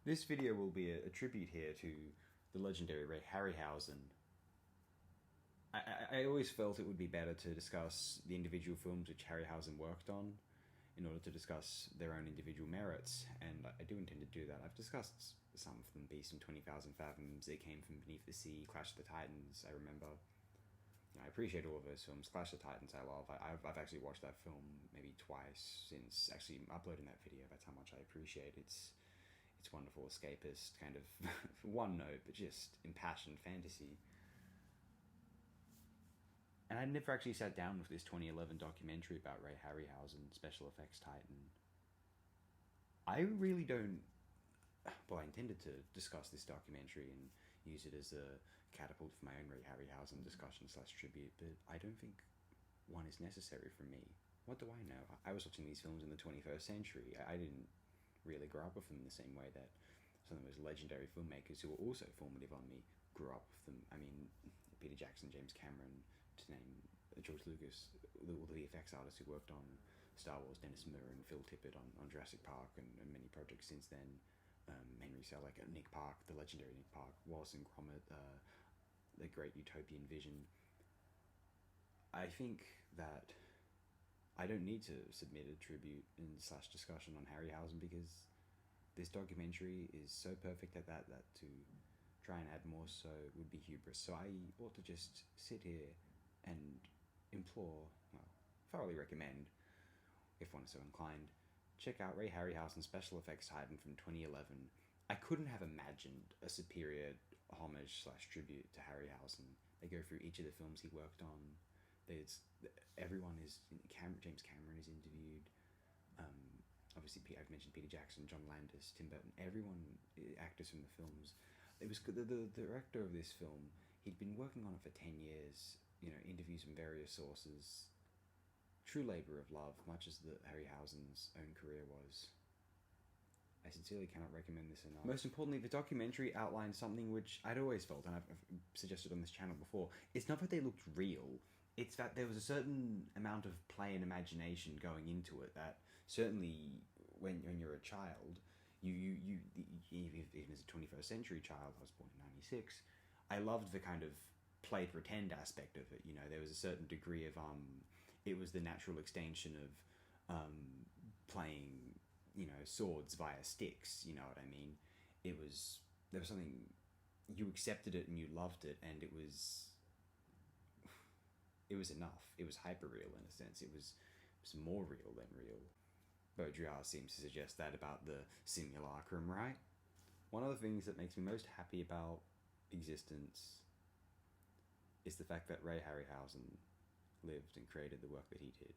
This video will be a tribute here to the legendary Ray Harryhausen. I always felt it would be better to discuss the individual films which Harryhausen worked on in order to discuss their own individual merits, and I do intend to do that. I've discussed some of them: Beast and 20,000 Fathoms, It Came From Beneath the Sea, Clash of the Titans, I remember. I appreciate all of those films. Clash of the Titans I love. I've actually watched that film maybe twice since actually uploading that video. That's how much I appreciate it. It's wonderful, escapist, kind of one note, but just impassioned fantasy. And I'd never actually sat down with this 2011 documentary about Ray Harryhausen, special effects titan. I really don't... Well, I intended to discuss this documentary and use it as a catapult for my own Ray Harryhausen discussion/tribute, but I don't think one is necessary for me. What do I know? I was watching these films in the 21st century. I didn't really grow up with them in the same way that some of those legendary filmmakers who were also formative on me grew up with them. I mean, Peter Jackson, James Cameron, to name George Lucas, all the VFX artists who worked on Star Wars, Dennis Miller and Phil Tippett on Jurassic Park and many projects since then. Henry Selick, Nick Park, the legendary Nick Park, Wallace and Gromit, the great utopian vision. I think that I don't need to submit a tribute and / discussion on Harryhausen because this documentary is so perfect at that to try and add more so would be hubris. So I ought to just sit here and implore, well, thoroughly recommend, if one is so inclined, check out Ray Harryhausen's special effects titan from 2011. I couldn't have imagined a superior homage / tribute to Harryhausen. They go through each of the films he worked on. Everyone is... James Cameron is interviewed. Obviously, I've mentioned Peter Jackson, John Landis, Tim Burton. Everyone, actors from the films. It was the director of this film. He'd been working on it for 10 years. Interviews from various sources. True labour of love, much as Harryhausen's own career was. I sincerely cannot recommend this enough. Most importantly, the documentary outlines something which I'd always felt, and I've suggested on this channel before. It's not that they looked real. It's that there was a certain amount of play and imagination going into it that certainly when you're a child, you even as a 21st century child, I was born in 96, I loved the kind of play pretend aspect of it. There was a certain degree of it was the natural extension of playing swords via sticks, you know what I mean? There was something, you accepted it and you loved it, and it was enough. It was hyper-real in a sense. It was more real than real. Baudrillard seems to suggest that about the simulacrum, right? One of the things that makes me most happy about existence is the fact that Ray Harryhausen lived and created the work that he did.